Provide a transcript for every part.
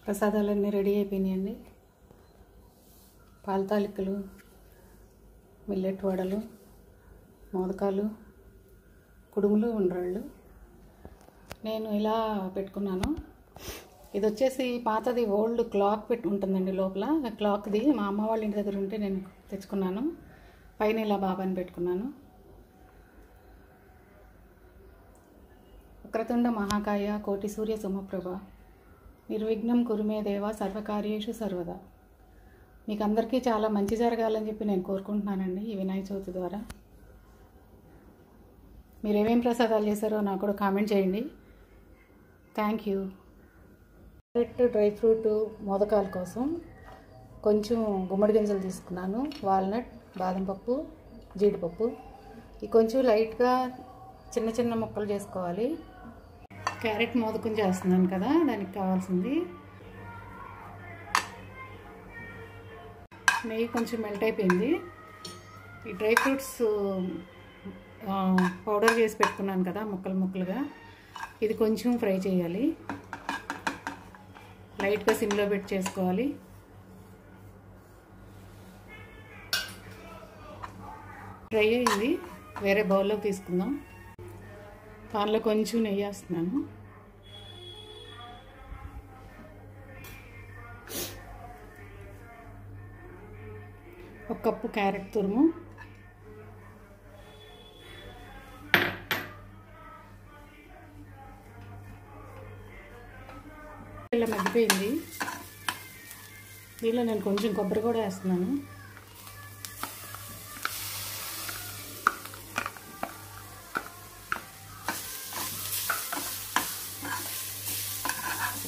ప్రసాదాలన్నీ ready అయిపోయినాయండి. పాల తాలికలు, millet వడలు, మోదకాలు, కుడుములు, ఉండ్రాళ్ళు నేను ఇలా పెట్టుకున్నాను. ఇది వచ్చేసి పాతది ఓల్డ్ క్లాక్ పెట్టి ఉంటుందండి లోపల. క్లాక్ది మా అమ్మ వాళ్ళ ఇంటి దగ్గర ఉంటే నేను తెచ్చుకున్నాను. పైన ఇలా బాబాని పెట్టుకున్నాను. వక్రతుండ మహాకాయ కోటి సూర్య సమప్రభ నిర్విఘ్నం కురుమే దేవ సర్వకార్యేషు సర్వదా. మీకు అందరికీ చాలా మంచి జరగాలని చెప్పి నేను కోరుకుంటున్నానండి ఈ వినాయక చవితి ద్వారా. మీరు ఏమేమి ప్రసాదాలు చేశారో నాకు కూడా కామెంట్ చేయండి. Thank you. డ్రై ఫ్రూట్ మోదకాల కోసం కొంచెం గుమ్మడి గింజలు తీసుకున్నాను. వాల్నట్, బాదం పప్పు, జీడిపప్పు. ఇది కొంచెం లైట్గా చిన్న చిన్న ముక్కలు చేసుకోవాలి. క్యారెట్ మోదకం చేస్తున్నాను కదా, దానికి కావాల్సింది నెయ్యి కొంచెం మెల్ట్ అయిపోయింది. ఈ డ్రై ఫ్రూట్స్ పౌడర్ చేసి పెట్టుకున్నాను కదా ముక్కలు ముక్కలుగా, ఇది కొంచెం ఫ్రై చేయాలి. లైట్గా సిమ్లో పెట్టి చేసుకోవాలి. ఫ్రై అయింది, వేరే బౌల్లోకి తీసుకుందాం. పాన్లో కొంచెం నెయ్యి వేస్తున్నాను. ఒక కప్పు క్యారెట్ తురుము, ఇలా మగ్గిపోయింది. దీనిలో నేను కొంచెం కొబ్బరి కూడా వేస్తున్నాను.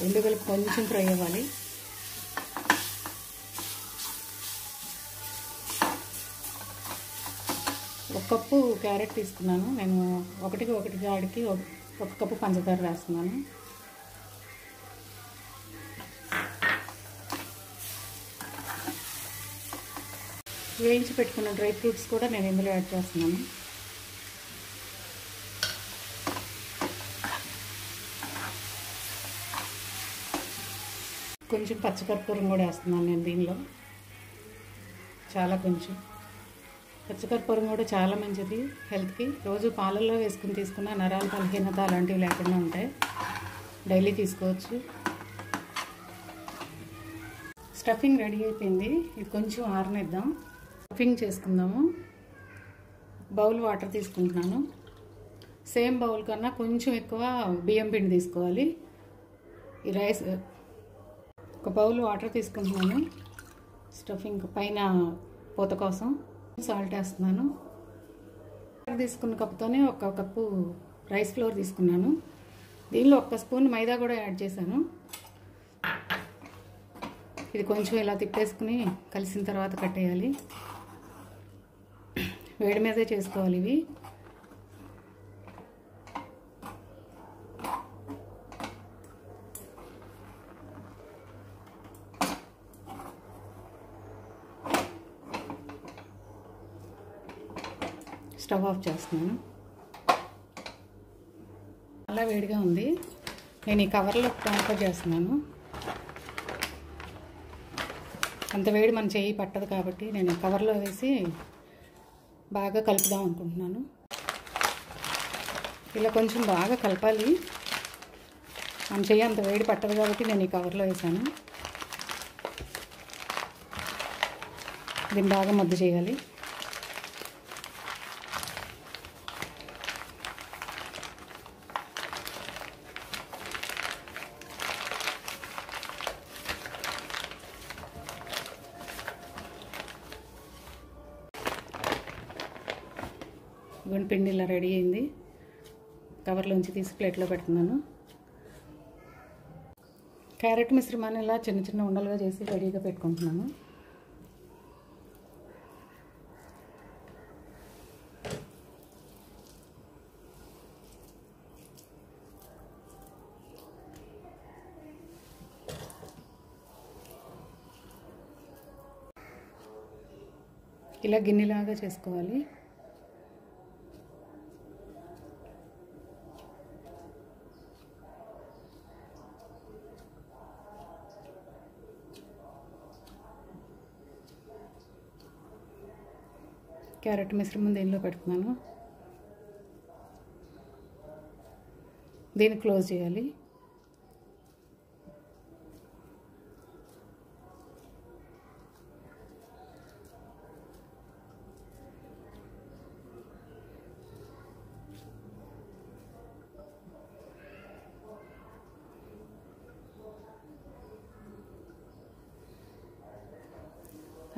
రెండు కలిపి కొంచెం ఫ్రై అవ్వాలి. ఒక కప్పు క్యారెట్ తీసుకున్నాను నేను. ఒకటికి గాడికి ఒక కప్పు పంచదార వేస్తున్నాను. వేయించి పెట్టుకున్న డ్రై ఫ్రూట్స్ కూడా నేను ఇందులో యాడ్ చేస్తున్నాను. కొంచెం పచ్చికర్పూరం కూడా వేస్తున్నాను నేను దీనిలో, చాలా కొంచెం. పచ్చికర్పూరం కూడా చాలా మంచిది హెల్త్కి. రోజు పాలల్లో వేసుకుని తీసుకున్న నరాల బలహీనత అలాంటివి లేకుండా ఉంటాయి. డైలీ తీసుకోవచ్చు. స్టఫింగ్ రెడీ అయిపోయింది. ఇది కొంచెం ఆరనిద్దాం. స్టఫింగ్ చేసుకుందాము. బౌల్ వాటర్ తీసుకుంటున్నాను. సేమ్ బౌల్ కన్నా కొంచెం ఎక్కువ బియ్యం పిండి తీసుకోవాలి. ఈ రైస్ ఒక బౌల్ వాటర్ తీసుకుంటున్నాను. స్టఫింగ్ పైన పూత కోసం సాల్ట్ వేస్తున్నాను. తీసుకున్న కప్పుతోనే ఒక కప్పు రైస్ ఫ్లోర్ తీసుకున్నాను. దీనిలో ఒక స్పూన్ మైదా కూడా యాడ్ చేశాను. ఇది కొంచెం ఇలా తిప్పేసుకుని కలిసిన తర్వాత కట్టేయాలి. వేడి మీదే చేసుకోవాలి ఇవి. స్టవ్ ఆఫ్ చేస్తున్నాను. చాలా వేడిగా ఉంది. నేను ఈ కవర్లో ట్రాన్స్ఫర్ చేస్తున్నాను. అంత వేడి మన చెయ్యి పట్టదు కాబట్టి నేను కవర్లో వేసి బాగా కలుపుదాం అనుకుంటున్నాను. ఇలా కొంచెం బాగా కలపాలి. మన చెయ్యి అంత వేడి పట్టదు కాబట్టి నేను ఈ కవర్లో వేసాను. దీన్ని బాగా ముద్ద చేయాలి. పిండి ఇలా రెడీ అయింది. కవర్లోంచి తీసి ప్లేట్లో పెడుతున్నాను. క్యారెట్ మిశ్రమాన్ని ఇలా చిన్న చిన్న ఉండలుగా చేసి రెడీగా పెట్టుకుంటున్నాను. ఇలా గిన్నెలాగా చేసుకోవాలి. క్యారెట్ మిశ్రమం దీనిలో పెడుతున్నాను. దీన్ని క్లోజ్ చేయాలి.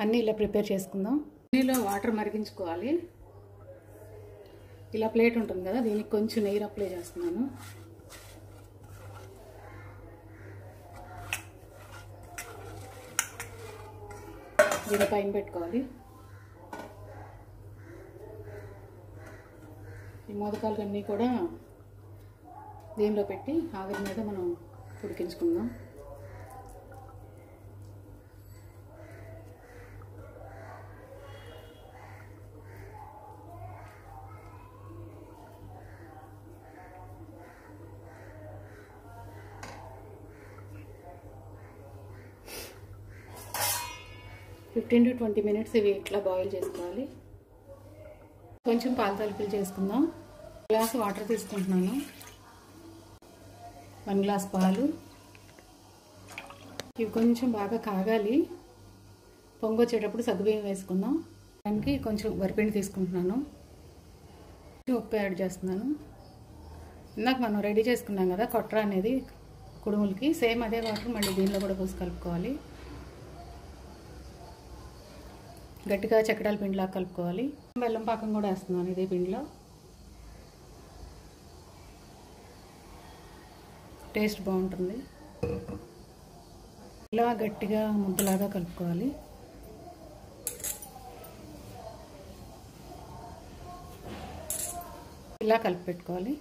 అన్నీ ఇలా ప్రిపేర్ చేసుకుందాం. అన్నీలో వాటర్ మరిగించుకోవాలి. ఇలా ప్లేట్ ఉంటుంది కదా, దీనికి కొంచెం నెయ్యి అప్లై చేస్తున్నాను. దీని పైన పెట్టుకోవాలి. ఈ మోదకాలన్నీ కూడా దీనిలో పెట్టి ఆవిరి మీద మనం ఉడికించుకుందాం. ఫిఫ్టీన్ టు 20 మినిట్స్ ఇవి ఇట్లా బాయిల్ చేసుకోవాలి. కొంచెం పాలు తలుపులు చేసుకుందాం. గ్లాస్ వాటర్ తీసుకుంటున్నాను. 1 గ్లాస్ పాలు. ఇవి కొంచెం బాగా కాగాలి. పొంగొచ్చేటప్పుడు సగ్గుబియ్యం వేసుకుందాం. దానికి కొంచెం వరిపిండి తీసుకుంటున్నాను. ఉప్పు యాడ్ చేస్తున్నాను. ఇందాక మనం రెడీ చేసుకున్నాం కదా కొట్ర అనేది కుడుములకి, సేమ్ అదే వాటర్ మళ్ళీ దీనిలో కూడా పోసి కలుపుకోవాలి. గట్టిగా చక్రాల పిండిలా కలుపుకోవాలి. బెల్లం పాకం కూడా వేస్తున్నాను ఇదే పిండిలో. టేస్ట్ బాగుంటుంది. ఇలా గట్టిగా ముద్దలాగా కలుపుకోవాలి. ఇలా కలిపి పెట్టుకోవాలి.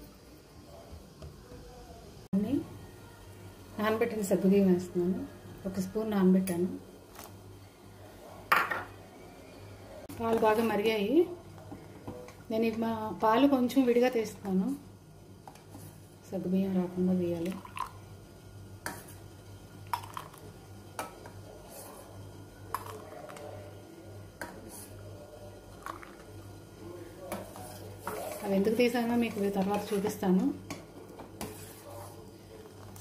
నానబెట్టిన సగ్గుబియ్యం వేస్తున్నాను. 1 స్పూన్ నానబెట్టాను. పాలు బాగా మరిగాయి. నేను మా పాలు కొంచెం విడిగా తీస్తున్నాను. సగ్గుబియ్యం రాకుండా తీయాలి. అవి ఎందుకు తీసానో మీకు తర్వాత చూపిస్తాను.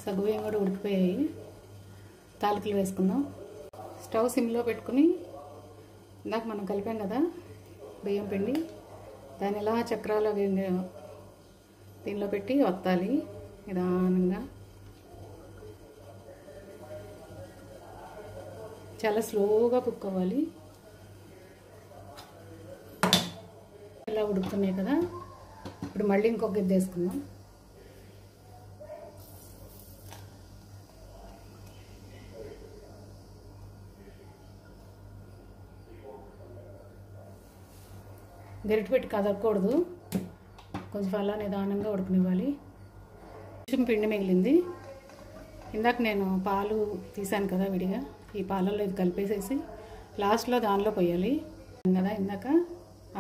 సగ్గుబియ్యం కూడా ఉడికిపోయాయి. తాలికలు వేసుకుందాం. స్టవ్ సిమ్లో పెట్టుకుని ఇందాక మనం కలిపాం కదా బియ్యం పిండి, దాన్ని ఇలా చక్రాలు దీనిలో పెట్టి వత్తాలి నిదానంగా. చాలా స్లోగా కుక్ అవ్వాలి. ఇలా ఉడుకుతున్నాయి కదా, ఇప్పుడు మళ్ళీ ఇంకొక గిద్దె వేసుకుందాం. గరిటె పెట్టి కదలకూడదు. కొంచెం అలా నిదానంగా ఉడకనివ్వాలి. కొంచెం పిండి మిగిలింది. ఇందాక నేను పాలు తీసాను కదా విడిగా, ఈ పాలల్లో ఇది కలిపేసేసి లాస్ట్లో దానిలో పోయాలి కదా. ఇందాక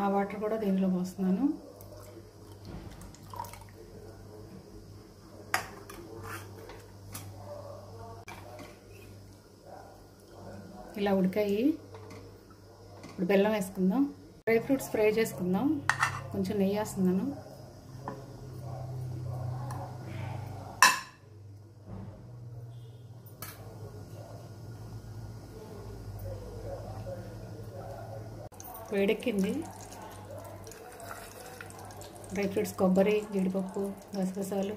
ఆ వాటర్ కూడా దీనిలో పోస్తున్నాను. ఇలా ఉడికాయి. ఇప్పుడు బెల్లం వేసుకుందాం. డ్రై ఫ్రూట్స్ ఫ్రై చేసుకుందాం. కొంచెం నెయ్యి వేస్తున్నాను. వేడెక్కింది. డ్రై ఫ్రూట్స్ కొబ్బరి, జీడిపప్పు, గసగసాలు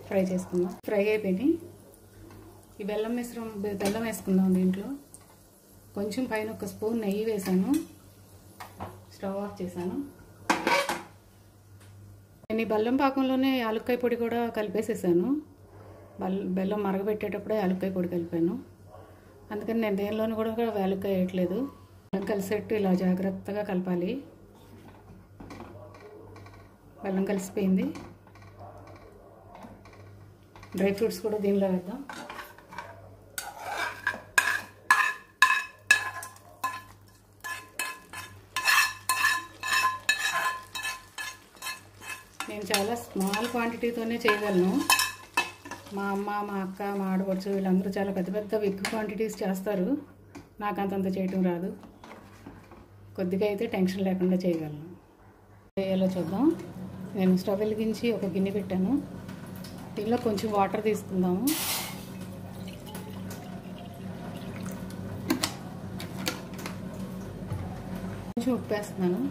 ఫ్రై చేసుకుందాం. ఫ్రై అయిపోయినాయి. ఈ బెల్లం వేసుకుందాం. దీంట్లో కొంచెం పైన 1 స్పూన్ నెయ్యి వేసాను. స్టవ్ ఆఫ్ చేశాను. నేను ఈ బెల్లం పాకంలోనే యాలక్కాయ పొడి కూడా కలిపేసేసాను. బెల్లం మరగబెట్టేటప్పుడే యాలక్కాయ పొడి కలిపాను. అందుకని నేను దేనిలోనూ కూడా యాలక్కాయ వేయట్లేదు. బెల్లం కలిసేట్టు ఇలా జాగ్రత్తగా కలపాలి. బెల్లం కలిసిపోయింది. డ్రై ఫ్రూట్స్ కూడా దీనిలో వేద్దాం. నేను చాలా స్మాల్ క్వాంటిటీతోనే చేయగలను. మా అమ్మ, మా అక్క, మా ఆడపడుచు వీళ్ళందరూ చాలా పెద్ద పెద్ద ఎక్కువ క్వాంటిటీస్ చేస్తారు. నాకు అంతంత చేయటం రాదు. కొద్దిగా అయితే టెన్షన్ లేకుండా చేయగలను. చేయాలో చూద్దాం. నేను స్టవ్ వెలిగించి ఒక గిన్నె పెట్టాను. దీనిలో కొంచెం వాటర్ తీసుకుందాము. కొంచెం ఉప్పు వేస్తున్నాను.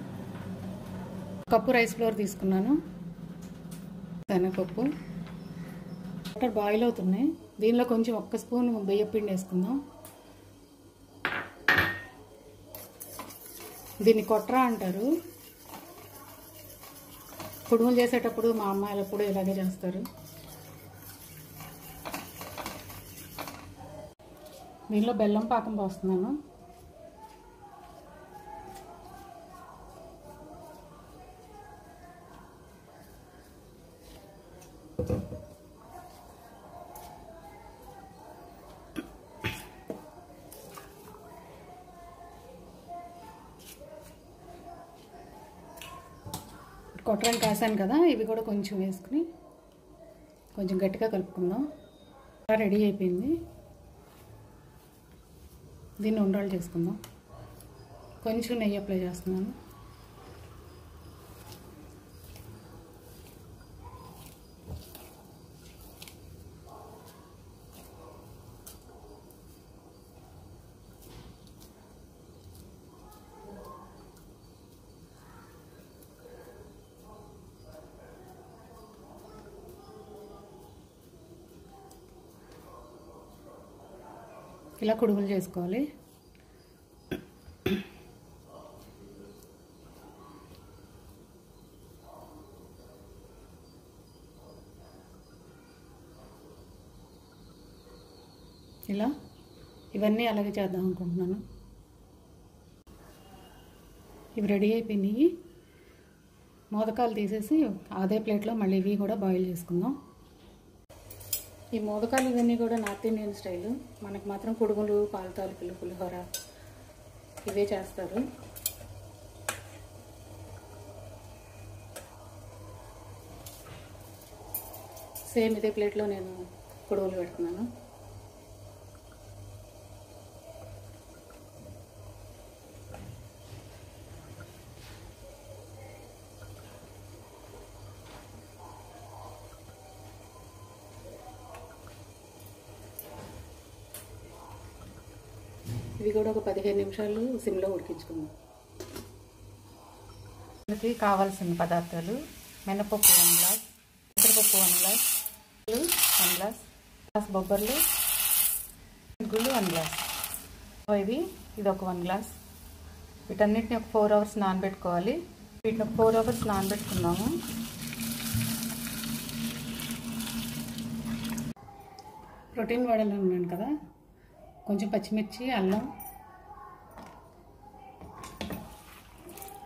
కప్పు రైస్ ఫ్లోర్ తీసుకున్నాను. శనగపప్పు. వాటర్ బాయిల్ అవుతున్నాయి. దీనిలో కొంచెం 1 స్పూన్ బియ్యం పిండి వేసుకుందాం. దీన్ని కొట్రా అంటారు. కుడుములు చేసేటప్పుడు మా అమ్మాయిలు ఎప్పుడు ఇలాగే చేస్తారు. దీనిలో బెల్లం పాకం పోస్తున్నాను. కొట్టరాని కాసాను కదా, ఇవి కూడా కొంచెం వేసుకుని కొంచెం గట్టిగా కలుపుకుందాం. రెడీ అయిపోయింది. దీన్ని ఉండ్రాలు చేసుకుందాం. కొంచెం నెయ్యి అప్లై చేస్తున్నాను. ఇలా కుడుములు చేసుకోవాలి. ఇలా ఇవన్నీ అలాగే చేద్దాం అనుకుంటున్నాను. ఇవి రెడీ అయిపోయినాయి. మోదకాలు తీసేసి అదే ప్లేట్లో మళ్ళీ ఇవి కూడా బాయిల్ చేసుకుందాం. ఈ మోదకాలు ఇవన్నీ కూడా నార్త్ ఇండియన్ స్టైలు. మనకు మాత్రం కుడుములు, పాల తాలికలు, పులిహోర ఇవే చేస్తారు. సేమ్ ఇదే ప్లేట్లో నేను కుడుములు పెడుతున్నాను. ఇవి కూడా ఒక 15 నిమిషాలు సిమ్లో ఉడికించుకుందాం. దీనికి కావాల్సిన పదార్థాలు: మినపప్పు 1 గ్లాస్, పెసరపప్పు 1 గ్లాస్, 1 గ్లాస్, బొబ్బర్లు, గుళ్ళు 1 గ్లాస్. ఇది ఒక 1 గ్లాస్. వీటన్నిటిని ఒక 4 అవర్స్ నానబెట్టుకోవాలి. వీటిని ఒక 4 అవర్స్ నానబెట్టుకుందాము. ప్రోటీన్ వడలు ఉన్నాను కదా, కొంచెం పచ్చిమిర్చి, అల్లం,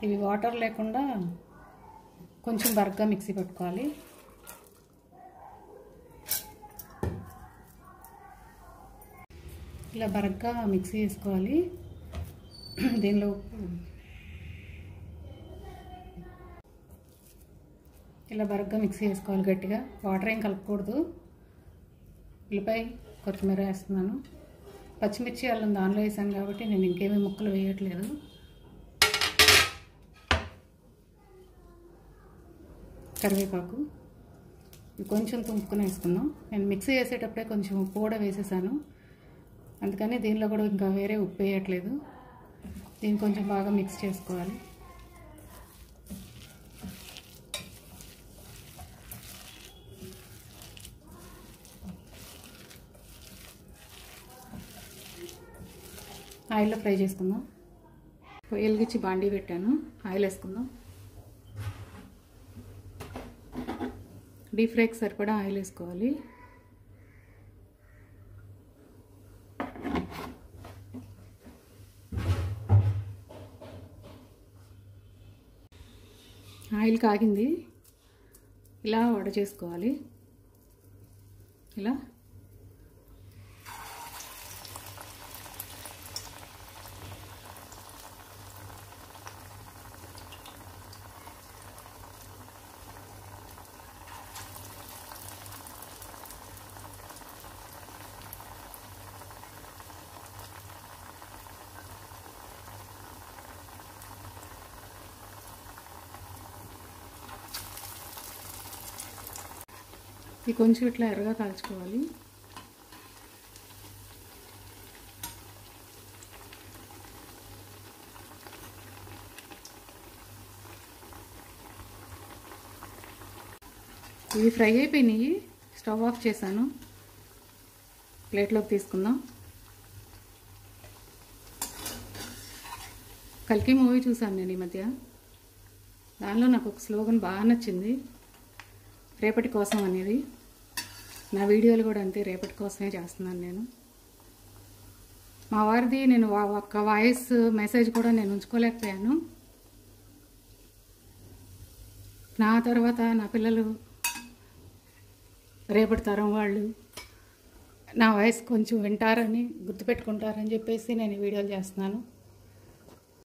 ఇవి వాటర్ లేకుండా కొంచెం బరగ్గా మిక్సీ పట్టుకోవాలి. ఇలా బరగ్గా మిక్సీ చేసుకోవాలి. దీనిలో ఇలా బరగ్గా మిక్సీ చేసుకోవాలి గట్టిగా. వాటర్ ఏం కలపకూడదు. ఉల్లిపాయ, కొత్తిమీర వేస్తున్నాను. పచ్చిమిర్చి, అల్లం దానిలో వేసాను కాబట్టి నేను ఇంకేమీ ముక్కలు వేయట్లేదు. కరివేపాకు కొంచెం తుంపుకొని వేసుకుందాం. నేను మిక్సీ వేసేటప్పుడే కొంచెం ఉప్పు కూడా వేసేసాను, అందుకని దీనిలో కూడా ఇంకా వేరే ఉప్పు వేయట్లేదు. దీన్ని కొంచెం బాగా మిక్స్ చేసుకోవాలి. ఆయిల్లో ఫ్రై చేసుకుందాం. వెలిగించి బాండీ పెట్టాను. ఆయిల్ వేసుకుందాం. డీప్ ఫ్రైకి సరిపడా ఆయిల్ వేసుకోవాలి. ఆయిల్ కాగింది. ఇలా వడ చేసుకోవాలి. ఇలా ఇది కొంచెం ఇట్లా ఎర్రగా కాల్చుకోవాలి. ఇవి ఫ్రై అయిపోయినాయి. స్టవ్ ఆఫ్ చేశాను. ప్లేట్లోకి తీసుకుందాం. కల్కి మూవీ చూసాను నేను ఈ మధ్య. దానిలో నాకు ఒక స్లోగన్ బాగా నచ్చింది, రేపటి కోసం అనేది. నా వీడియోలు కూడా అంతే, రేపటి కోసమే చేస్తున్నాను నేను. మా వారిది నేను ఒక్క వాయిస్ మెసేజ్ కూడా నేను ఉంచుకోలేకపోయాను. నా తర్వాత నా పిల్లలు, రేపటి తరం వాళ్ళు నా వాయిస్ కొంచెం వింటారని, గుర్తుపెట్టుకుంటారని చెప్పేసి నేను ఈ వీడియోలు చేస్తున్నాను.